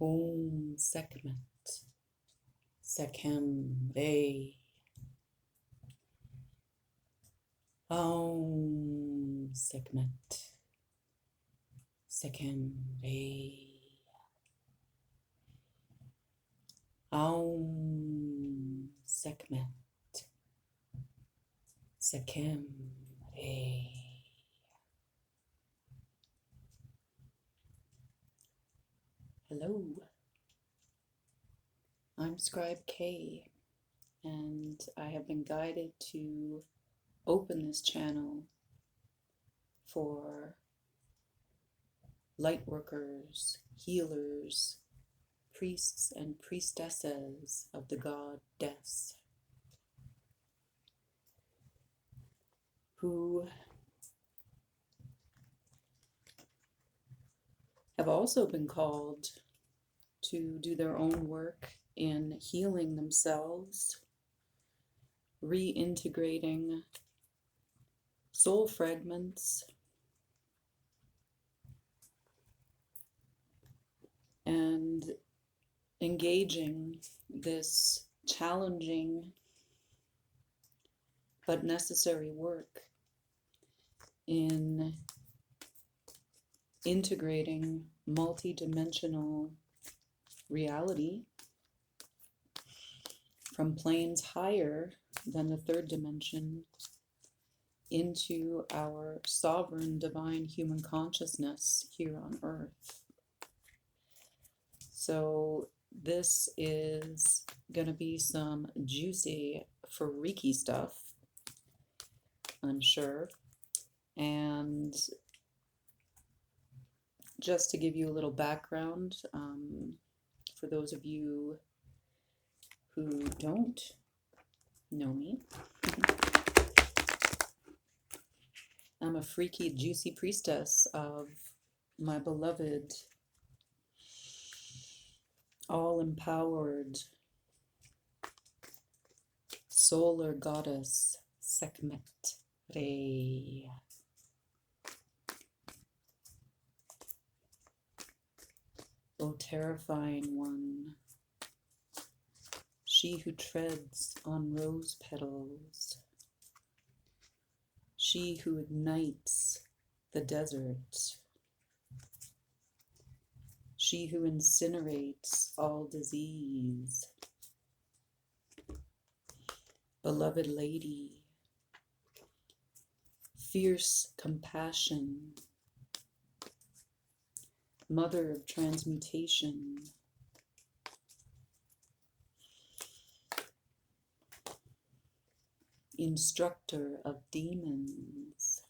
Om Sekhmet, Sekhmet Re. Om Sekhmet, Sekhmet Re. Om Sekhmet, Sekhmet Re. Hello, I'm Scribe K, and I have been guided to open this channel for light workers, healers, priests and priestesses of the goddess, who have also been called to do their own work in healing themselves, reintegrating soul fragments, and engaging this challenging but necessary work in integrating multidimensional reality from planes higher than the third dimension into our sovereign divine human consciousness here on Earth. So this is going to be some juicy, freaky stuff, I'm sure. And just to give you a little background, for those of you who don't know me, I'm a freaky, juicy priestess of my beloved, all-empowered solar goddess, Sekhmet Re. O terrifying one, she who treads on rose petals, she who ignites the desert, she who incinerates all disease, beloved lady, fierce compassion, mother of transmutation, instructor of demons,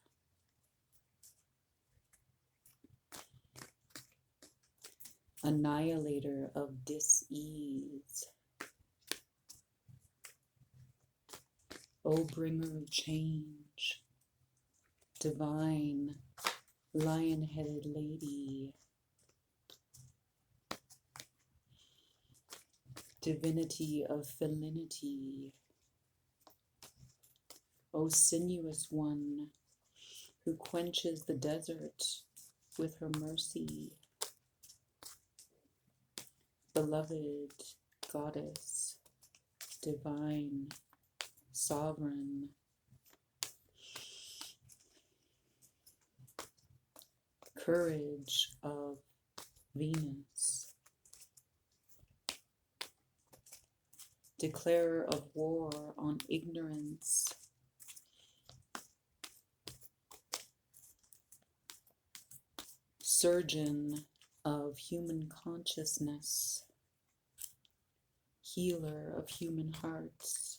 annihilator of dis-ease, O bringer of change, divine lion-headed lady, divinity of felinity, O sinuous one who quenches the desert with her mercy, beloved goddess, divine, sovereign, courage of Venus, declarer of war on ignorance, surgeon of human consciousness, healer of human hearts,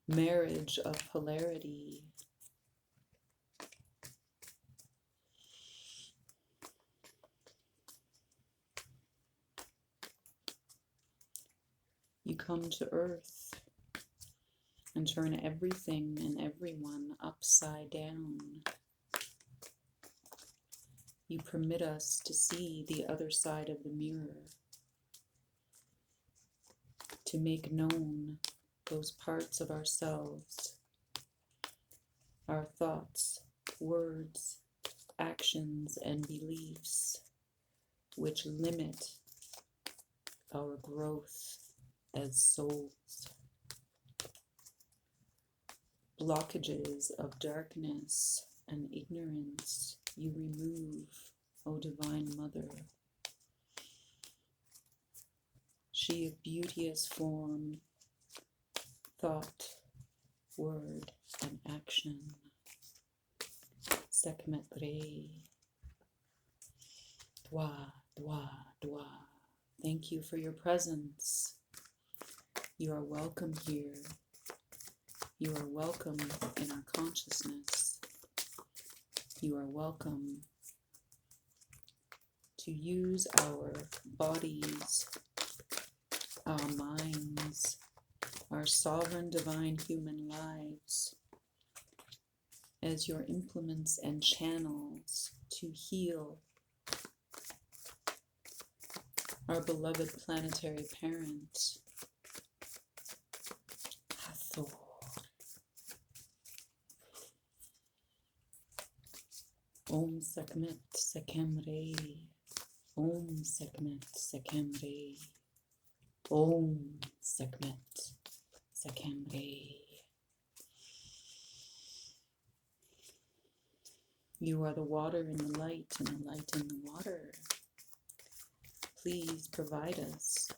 marriage of polarity, you come to Earth and turn everything and everyone upside down. You permit us to see the other side of the mirror, to make known those parts of ourselves, our thoughts, words, actions and beliefs which limit our growth as souls. Blockages of darkness and ignorance you remove, O Divine Mother. She of beauteous form, thought, word, and action. Sekhmet Re. Dwa, Dwa, Dwa. Thank you for your presence. You are welcome here. You are welcome in our consciousness. You are welcome to use our bodies, our minds, our sovereign divine human lives as your implements and channels to heal our beloved planetary parent, Hathor. Om Sekhmet Re. Om Sekhmet Re. Om Sekhmet Re. You are the water in the light and the light in the water. Please provide us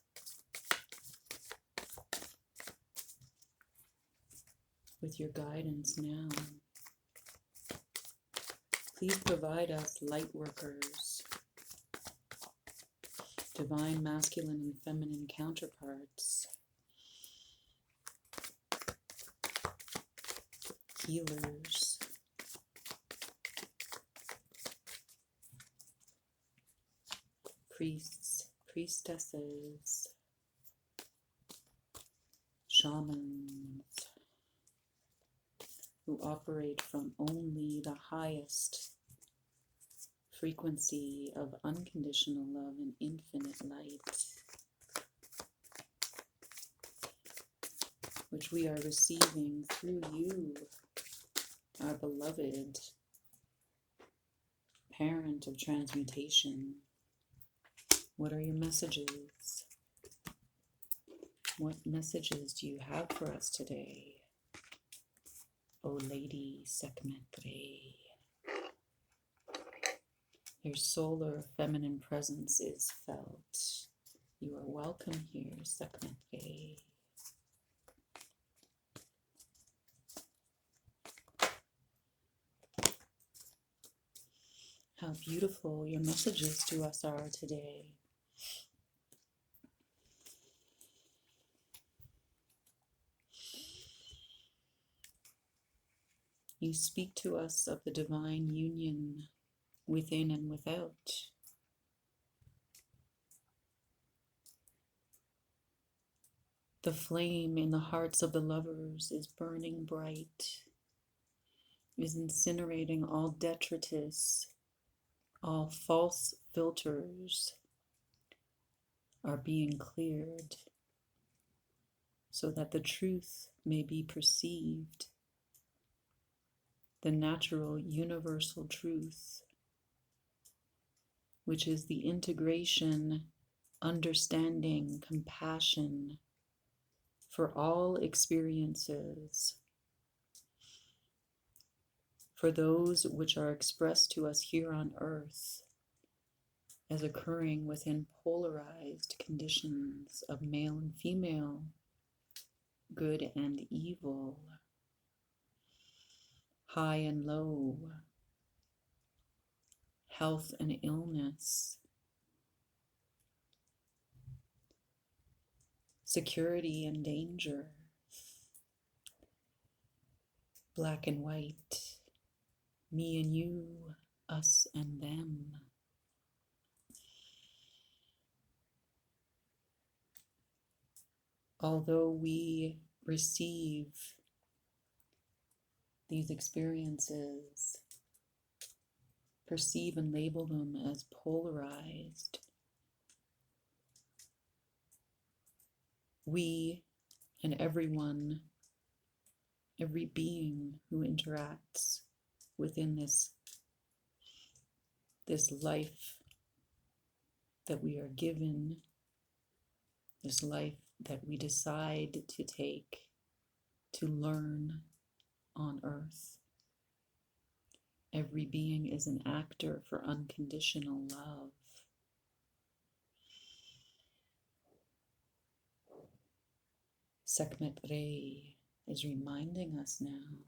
with your guidance now. Please provide us light workers, divine masculine and feminine counterparts, healers, priests, priestesses, shamans, who operate from only the highest frequency of unconditional love and infinite light, which we are receiving through you, our beloved parent of transmutation. What are your messages? What messages do you have for us today, O Lady Sekhmet Re? Your solar feminine presence is felt. You are welcome here, Sekhmet Re. How beautiful your messages to us are today. You speak to us of the divine union within and without. The flame in the hearts of the lovers is burning bright, is incinerating all detritus, all false filters are being cleared so that the truth may be perceived, the natural universal truth, which is the integration, understanding, compassion for all experiences, for those which are expressed to us here on earth as occurring within polarized conditions of male and female, good and evil, high and low, health and illness, security and danger, black and white, me and you, us and them. Although we receive these experiences, perceive and label them as polarized, we and everyone, every being who interacts within this this life that we are given, this life that we decide to take, to learn on Earth. Every being is an actor for unconditional love. Sekhmet Re is reminding us now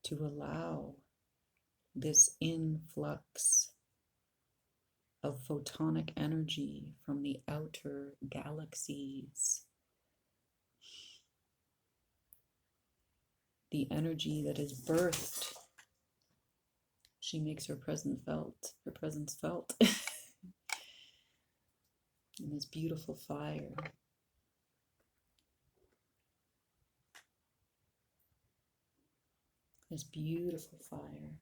to allow this influx of photonic energy from the outer galaxies, the energy that is birthed. She makes her presence felt in this beautiful fire. This beautiful fire.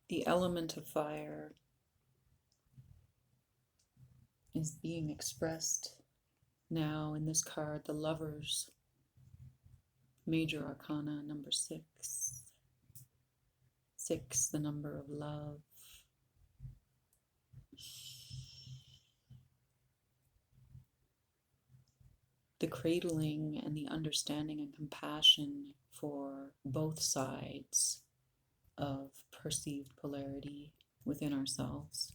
The element of fire is being expressed now in this card, the Lovers, Major Arcana number 6. 6, the number of love. The cradling and the understanding and compassion for both sides of perceived polarity within ourselves.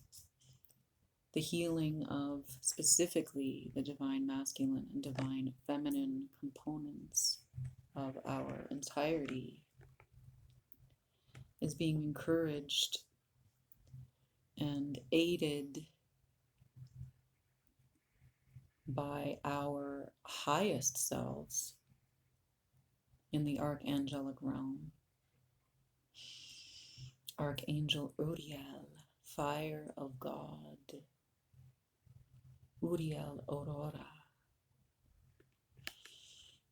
The healing of specifically the divine masculine and divine feminine components of our entirety is being encouraged and aided by our highest selves in the archangelic realm. Archangel Uriel, fire of God. Uriel Aurora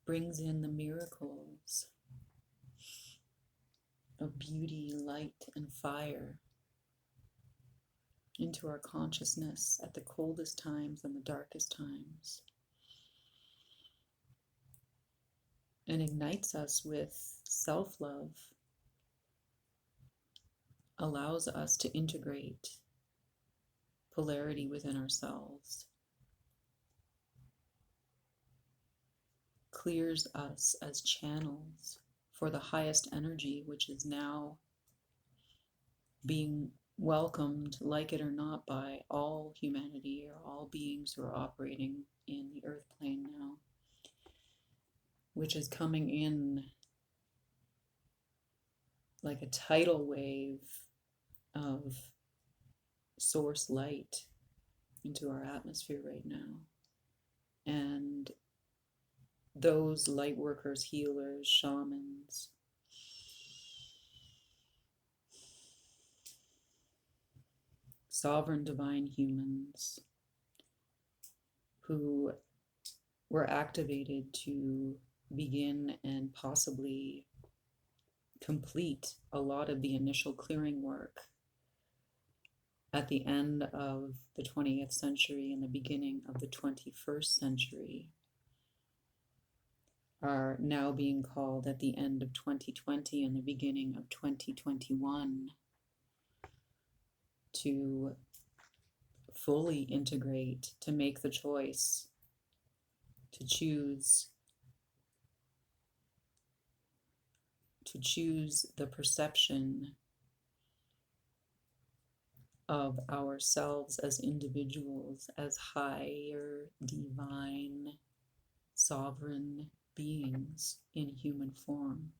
brings in the miracles of beauty, light, and fire into our consciousness at the coldest times and the darkest times, and ignites us with self-love, allows us to integrate polarity within ourselves, clears us as channels for the highest energy, which is now being welcomed, like it or not, by all humanity or all beings who are operating in the earth plane now, which is coming in like a tidal wave of source light into our atmosphere right now. And those light workers, healers, shamans, sovereign divine humans who were activated to begin and possibly complete a lot of the initial clearing work at the end of the 20th century and the beginning of the 21st century, are now being called at the end of 2020 and the beginning of 2021 to fully integrate, to make the choice, to choose the perception of ourselves as individuals, as higher, divine, sovereign beings in human form.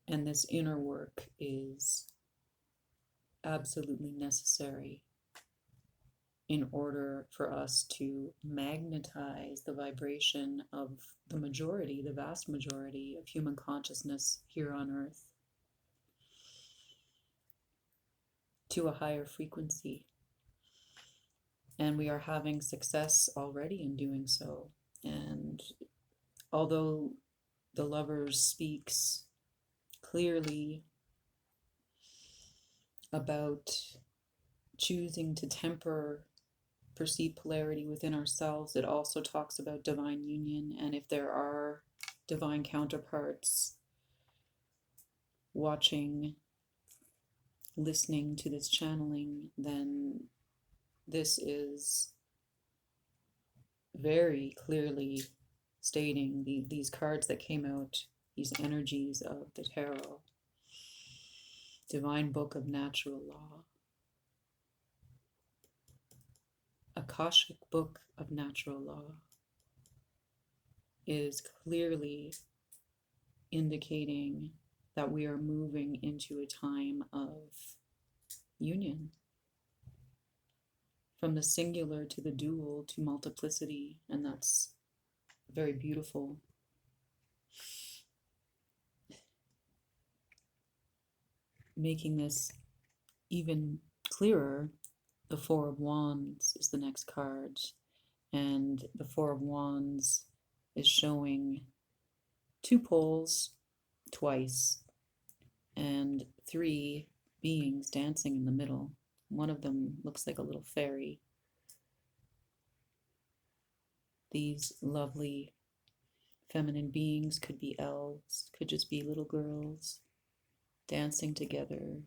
And this inner work is absolutely necessary in order for us to magnetize the vibration of the majority, the vast majority of human consciousness here on Earth to a higher frequency. And we are having success already in doing so. And although the Lovers speaks clearly about choosing to temper perceived polarity within ourselves. It also talks about divine union, and if there are divine counterparts watching, listening to this channeling, then this is very clearly stating these cards that came out, these energies of the tarot. Divine Book of Natural Law. Akashic Book of Natural Law is clearly indicating that we are moving into a time of union. From the singular to the dual to multiplicity, and that's very beautiful. Making this even clearer, the Four of Wands is the next card, and the Four of Wands is showing two poles twice and three beings dancing in the middle. One of them looks like a little fairy. These lovely feminine beings could be elves, could just be little girls dancing together.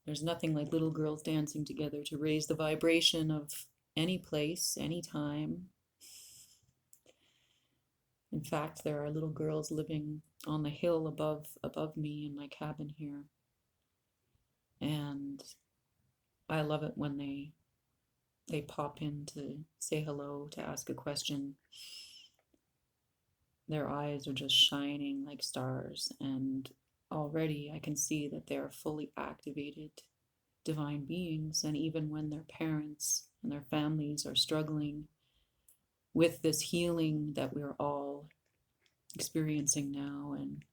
There's nothing like little girls dancing together to raise the vibration of any place, any time. In fact, there are little girls living on the hill above me in my cabin here. And I love it when they pop in to say hello, to ask a question. Their eyes are just shining like stars, and already I can see that they are fully activated divine beings. And even when their parents and their families are struggling with this healing that we're all experiencing now, and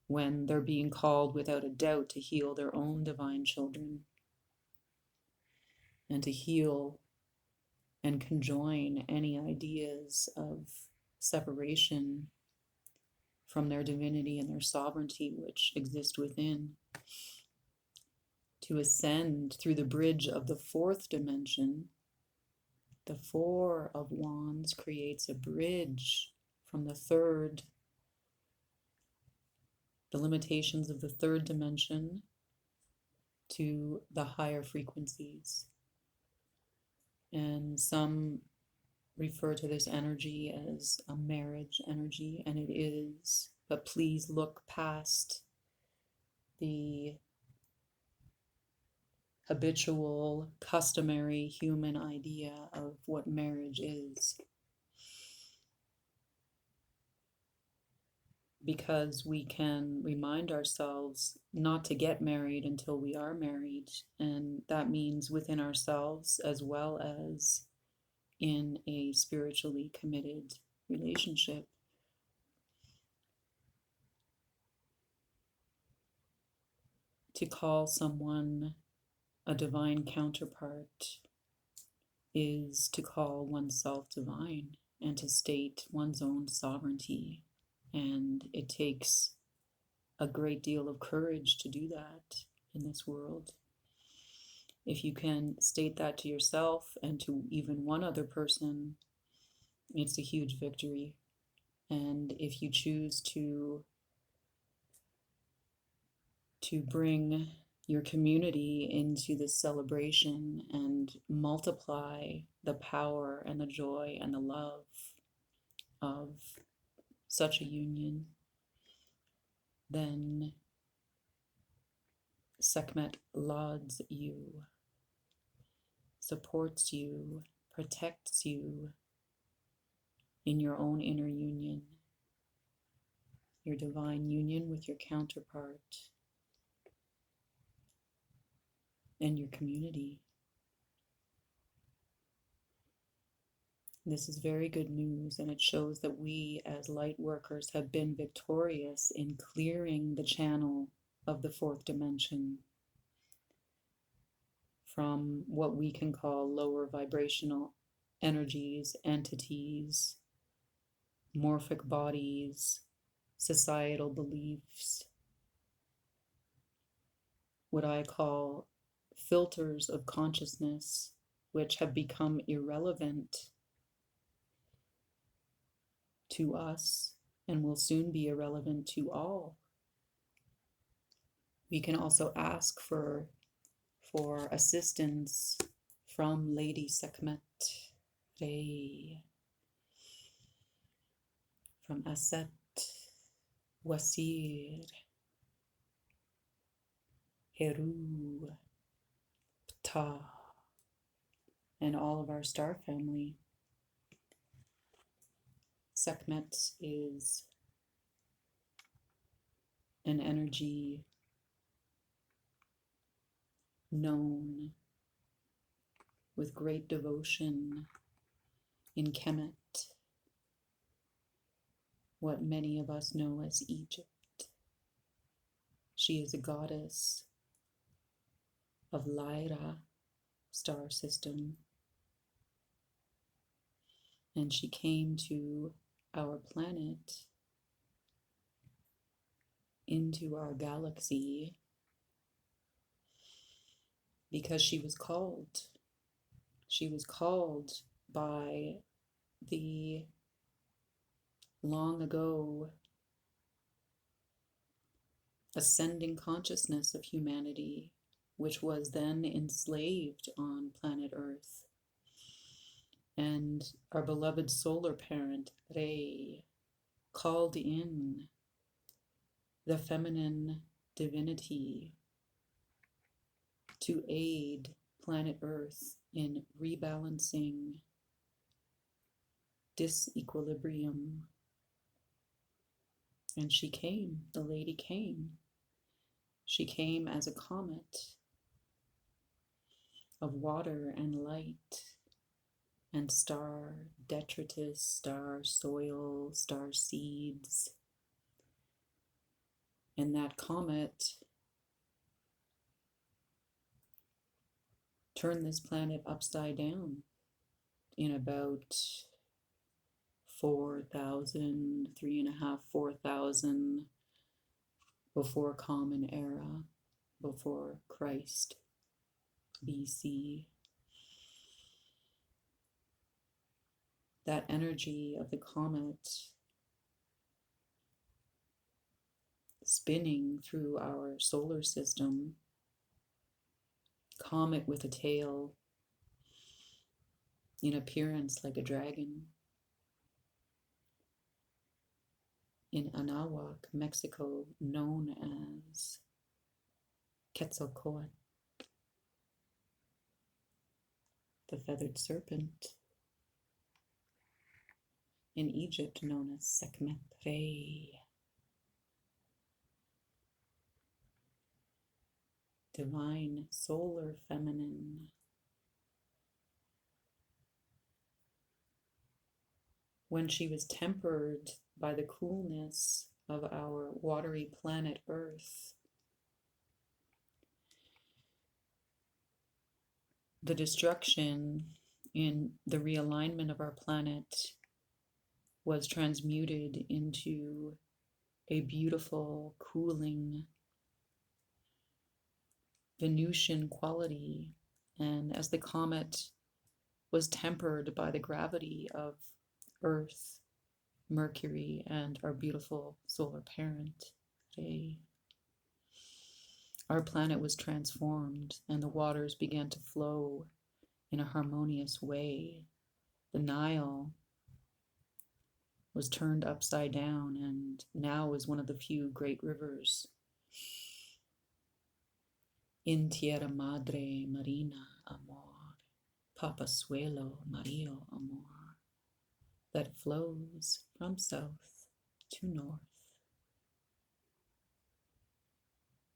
when they're being called without a doubt to heal their own divine children and to heal and conjoin any ideas of separation from their divinity and their sovereignty which exist within, to ascend through the bridge of the fourth dimension. The Four of Wands creates a bridge from the third, the limitations of the third dimension, to the higher frequencies. And some refer to this energy as a marriage energy, and it is, but please look past the habitual, customary human idea of what marriage is. Because we can remind ourselves not to get married until we are married, and that means within ourselves as well as in a spiritually committed relationship. To call someone a divine counterpart is to call oneself divine and to state one's own sovereignty. And it takes a great deal of courage to do that in this world. If you can state that to yourself and to even one other person, it's a huge victory. And if you choose to bring your community into this celebration and multiply the power and the joy and the love of such a union, then Sekhmet lauds you, supports you, protects you in your own inner union, your divine union with your counterpart and your community. This is very good news, and it shows that we as light workers have been victorious in clearing the channel of the fourth dimension from what we can call lower vibrational energies, entities, morphic bodies, societal beliefs. what I call filters of consciousness, which have become irrelevant to us and will soon be irrelevant to all. We can also ask for assistance from Lady Sekhmet Re, from Aset, Wasir, Heru, Ptah, and all of our star family. Sekhmet is an energy known with great devotion in Kemet, what many of us know as Egypt. She is a goddess of Lyra star system, and she came to our planet, into our galaxy, because she was called. She was called by the long ago ascending consciousness of humanity, which was then enslaved on planet Earth. And our beloved solar parent, Re, called in the feminine divinity to aid planet Earth in rebalancing disequilibrium. And she came, the lady came. She came as a comet of water and light and star detritus, star soil, star seeds. And that comet turned this planet upside down in about 4,000, 3.5, 4,000 before Common Era, before Christ, BC. That energy of the comet spinning through our solar system, comet with a tail, in appearance like a dragon, in Anahuac, Mexico, known as Quetzalcoatl, the feathered serpent. In Egypt, known as Sekhmet Re, divine solar feminine. When she was tempered by the coolness of our watery planet Earth, the destruction in the realignment of our planet was transmuted into a beautiful, cooling Venusian quality. And as the comet was tempered by the gravity of Earth, Mercury, and our beautiful solar parent, Re, our planet was transformed and the waters began to flow in a harmonious way. The Nile was turned upside down and now is one of the few great rivers in Tierra Madre Marina Amor, Papa Suelo Mario Amor, that flows from south to north,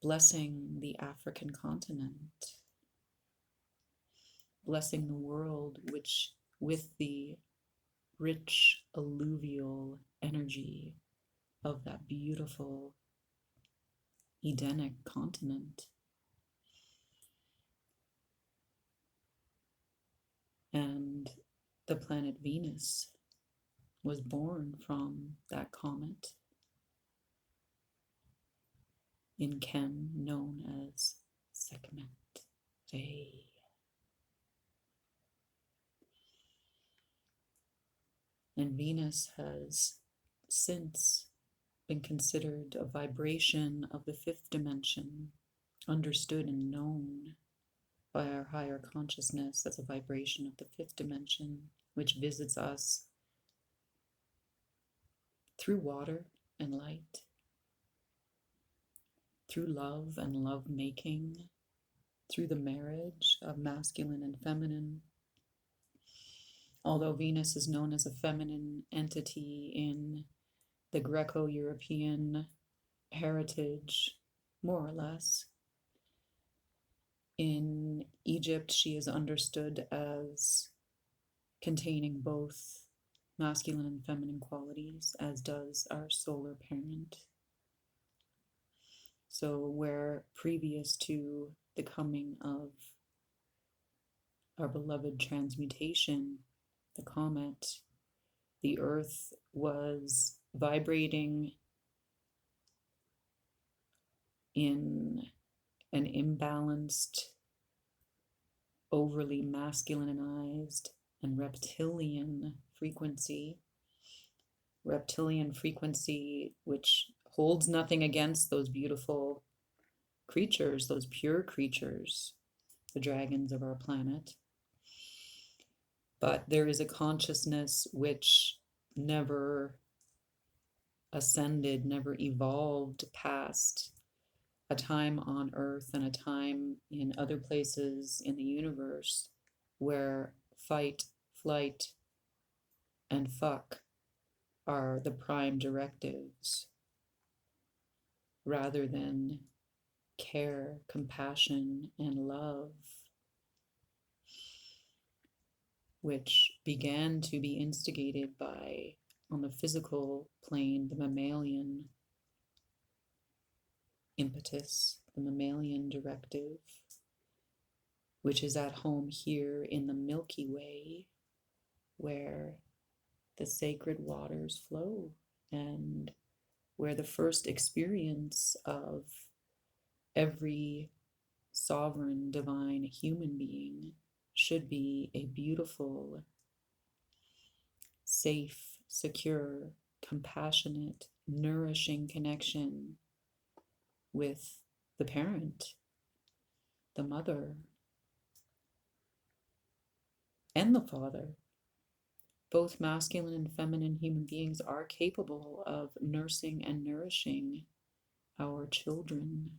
blessing the African continent, blessing the world which with the rich alluvial energy of that beautiful Edenic continent. And the planet Venus was born from that comet in Chem, known as Namaste. And Venus has since been considered a vibration of the fifth dimension, understood and known by our higher consciousness as a vibration of the fifth dimension, which visits us through water and light, through love and love making, through the marriage of masculine and feminine. Although Venus is known as a feminine entity in the Greco-European heritage, more or less, in Egypt she is understood as containing both masculine and feminine qualities, as does our solar parent. So where previous to the coming of our beloved transmutation, the comet, the Earth was vibrating in an imbalanced, overly masculinized and reptilian frequency, which holds nothing against those beautiful creatures, those pure creatures, the dragons of our planet. But there is a consciousness which never ascended, never evolved past a time on Earth and a time in other places in the universe where fight, flight, and fuck are the prime directives, rather than care, compassion, and love, which began to be instigated by, on the physical plane, the mammalian impetus, the mammalian directive, which is at home here in the Milky Way, where the sacred waters flow and where the first experience of every sovereign, divine human being should be a beautiful, safe, secure, compassionate, nourishing connection with the parent, the mother, and the father. Both masculine and feminine human beings are capable of nursing and nourishing our children.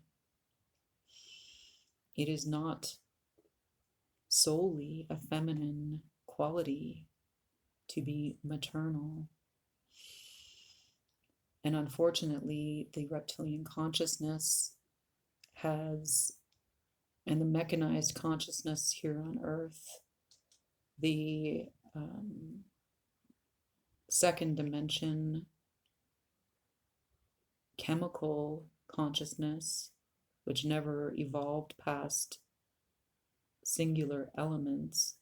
It is not solely a feminine quality to be maternal. And unfortunately, the reptilian consciousness has, and the mechanized consciousness here on Earth, the second dimension chemical consciousness, which never evolved past singular elements,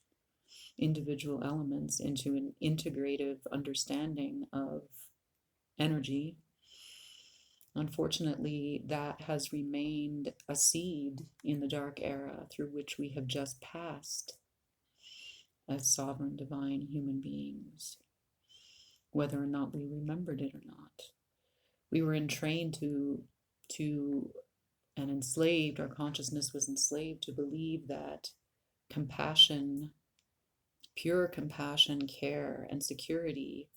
individual elements, into an integrative understanding of energy. Unfortunately, that has remained a seed in the dark era through which we have just passed as sovereign divine human beings, whether or not we remembered it or not. We were entrained to and enslaved, our consciousness was enslaved to believe that compassion, pure compassion, care, and security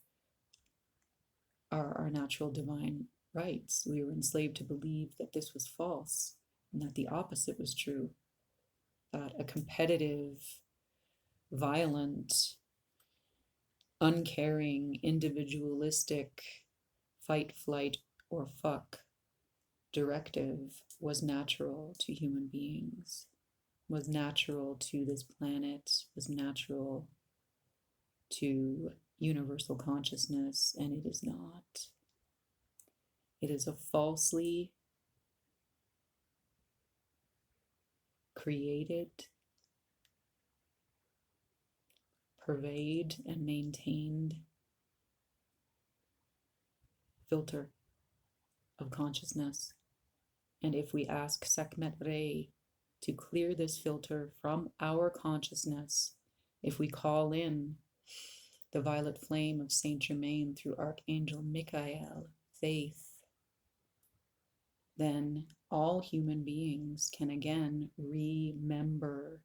are our natural divine rights. We were enslaved to believe that this was false and that the opposite was true, that a competitive, violent, uncaring, individualistic fight, flight, or fuck directive was natural to human beings, was natural to this planet, was natural to universal consciousness, and it is not. It is a falsely created, purveyed, and maintained filter of consciousness. And if we ask Sekhmet Re, to clear this filter from our consciousness. If we call in the violet flame of Saint Germain through Archangel Michael, faith, then all human beings can again remember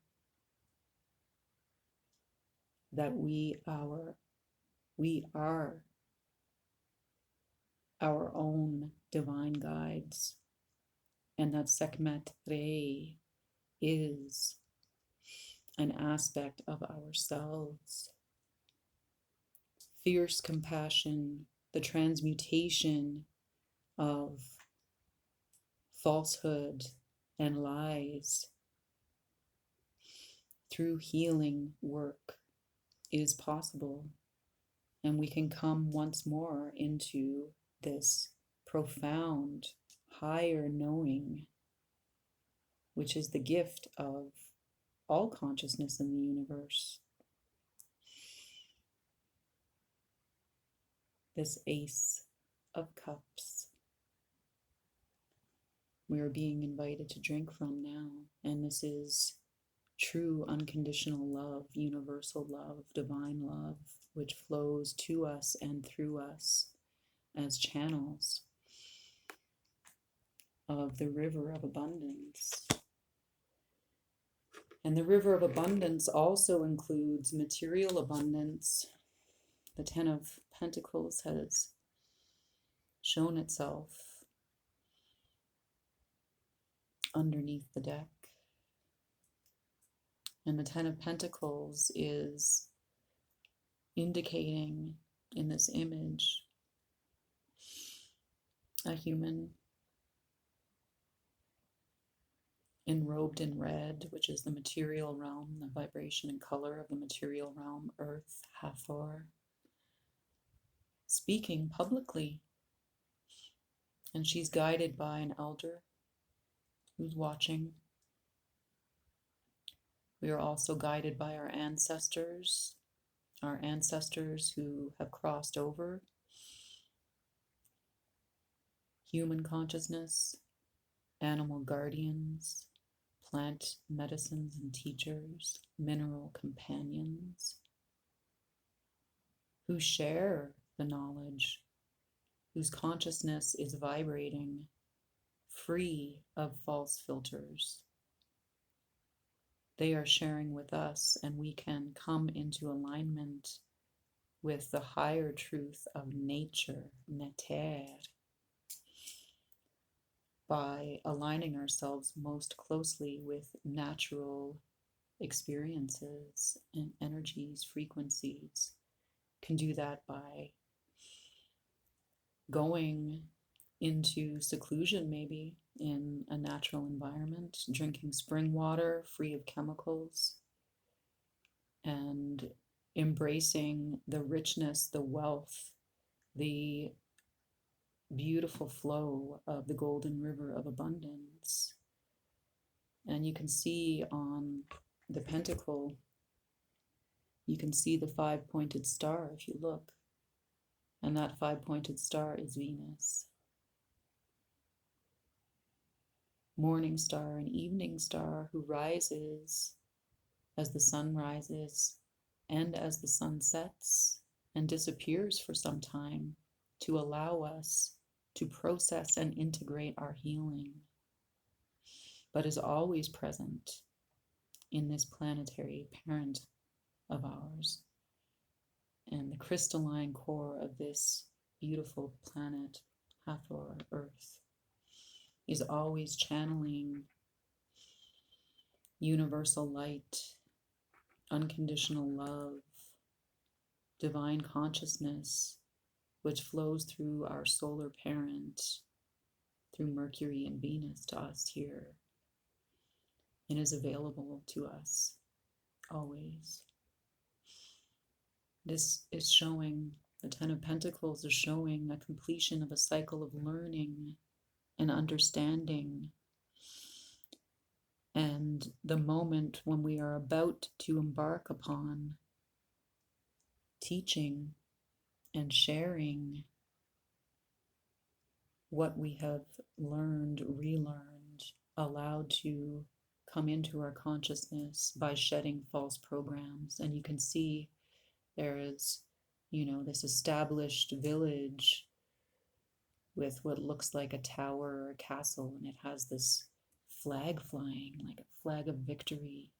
that we are our own divine guides, and that Sekhmet Re is an aspect of ourselves. Fierce compassion, the transmutation of falsehood and lies through healing work is possible, and we can come once more into this profound higher knowing, which is the gift of all consciousness in the universe. This Ace of Cups we are being invited to drink from now, and this is true unconditional love, universal love, divine love, which flows to us and through us as channels of the river of abundance. And the river of abundance also includes material abundance. The Ten of Pentacles has shown itself underneath the deck. And the Ten of Pentacles is indicating in this image a human enrobed in red, which is the material realm, the vibration and color of the material realm, Earth, Hathor, speaking publicly. And she's guided by an elder who's watching. We are also guided by our ancestors who have crossed over human consciousness, animal guardians, plant medicines and teachers, mineral companions, who share the knowledge, whose consciousness is vibrating free of false filters. They are sharing with us, and we can come into alignment with the higher truth of nature, neter, by aligning ourselves most closely with natural experiences and energies, frequencies. Can do that by going into seclusion, maybe in a natural environment, drinking spring water free of chemicals, and embracing the richness, the wealth, the beautiful flow of the golden river of abundance. And you can see on the pentacle, you can see the five-pointed star if you look. And that five-pointed star is Venus. Morning star and evening star, who rises as the sun rises and as the sun sets and disappears for some time to allow us to process and integrate our healing, but is always present in this planetary parent of ours. And the crystalline core of this beautiful planet, Hathor, Earth, is always channeling universal light, unconditional love, divine consciousness, which flows through our solar parent, through Mercury and Venus to us here, and is available to us always. This is showing, the Ten of Pentacles is showing a completion of a cycle of learning and understanding, and the moment when we are about to embark upon teaching and sharing what we have learned, relearned, allowed to come into our consciousness by shedding false programs. And you can see there is, this established village with what looks like a tower or a castle, and it has this flag flying, like a flag of victory.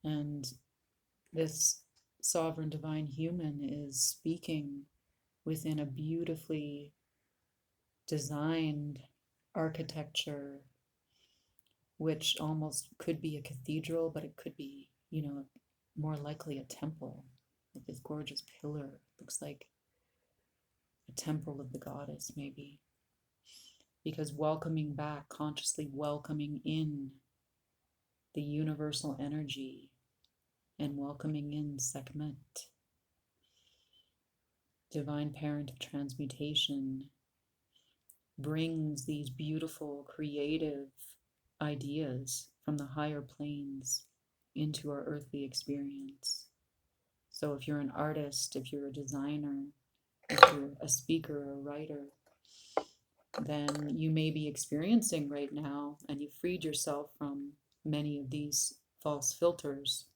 And this sovereign divine human is speaking within a beautifully designed architecture, which almost could be a cathedral, but it could be, more likely a temple with this gorgeous pillar. Looks like a temple of the goddess, maybe. Because welcoming back, consciously welcoming in the universal energy and welcoming in Sekhmet, divine parent of transmutation, brings these beautiful, creative ideas from the higher planes into our earthly experience. So if you're an artist, if you're a designer, if you're a speaker or a writer, then you may be experiencing right now, and you've freed yourself from many of these false filters,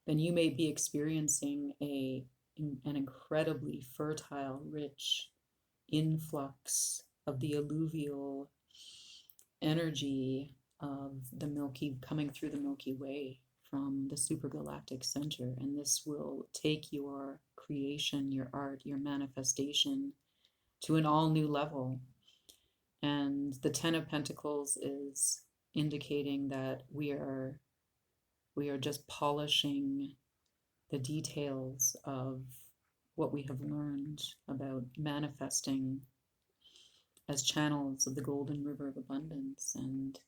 then you may be experiencing an incredibly fertile, rich influx of the alluvial energy of the coming through the Milky Way from the Super Galactic Centre. And this will take your creation, your art, your manifestation to an all new level. And the Ten of Pentacles is indicating that we are just polishing the details of what we have learned about manifesting as channels of the golden river of abundance. And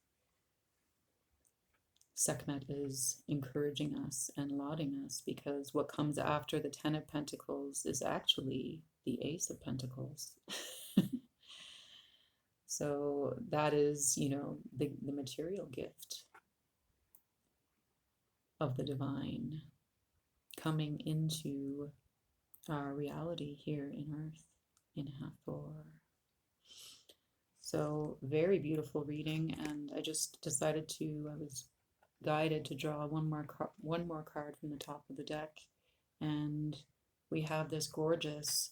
Sekhmet is encouraging us and lauding us, because what comes after the Ten of Pentacles is actually the Ace of Pentacles. So that is, the material gift of the divine coming into our reality here in Earth, in Hathor. So very beautiful reading, and I just decided I was guided to draw one more card from the top of the deck, and we have this gorgeous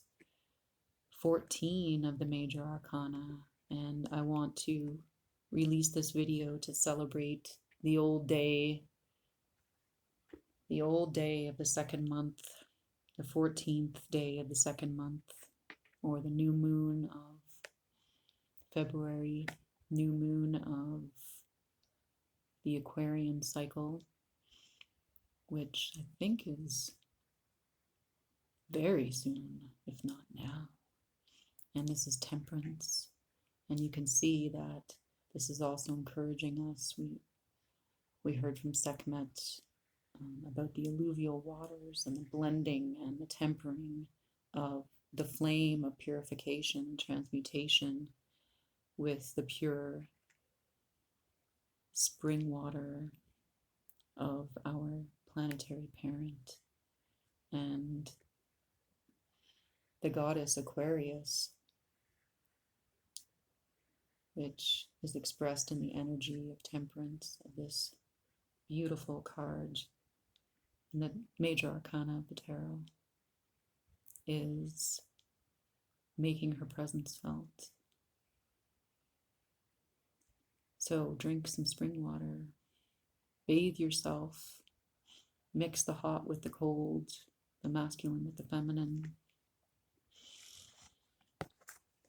14 of the major arcana, and I want to release this video to celebrate the old day of the second month, the 14th day of the second month, or the new moon of February, new moon of the Aquarian cycle, which I think is very soon, if not now. And this is temperance. And you can see that this is also encouraging us. We heard from Sekhmet about the alluvial waters and the blending and the tempering of the flame of purification and transmutation with the pure spring water of our planetary parent. And the goddess Aquarius, which is expressed in the energy of temperance of this beautiful card in the major arcana of the tarot, is making her presence felt. So drink some spring water, bathe yourself, mix the hot with the cold, the masculine with the feminine,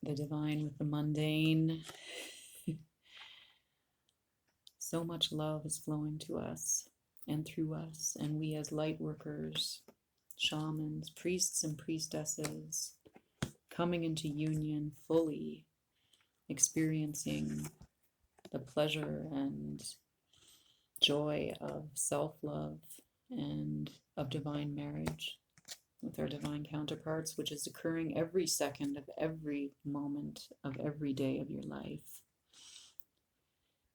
the divine with the mundane. So much love is flowing to us and through us, and we as light workers, shamans, priests and priestesses, coming into union fully, experiencing the pleasure and joy of self-love and of divine marriage with our divine counterparts, which is occurring every second of every moment of every day of your life.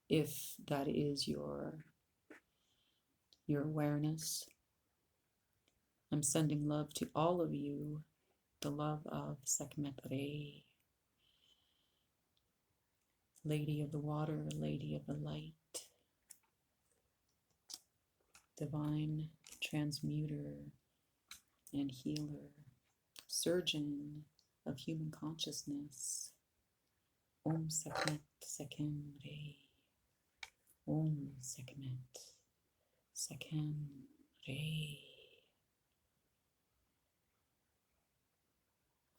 If that is your awareness, I'm sending love to all of you, the love of Sekhmet Re. Lady of the water, Lady of the light, divine transmuter and healer, surgeon of human consciousness. Om Sekhmet Re. Om Sekhmet Re.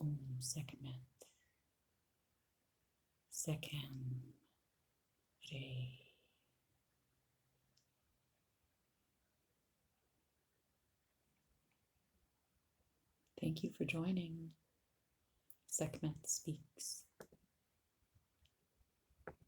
Om Sekhmet Re. Thank you for joining Sekhmet Speaks.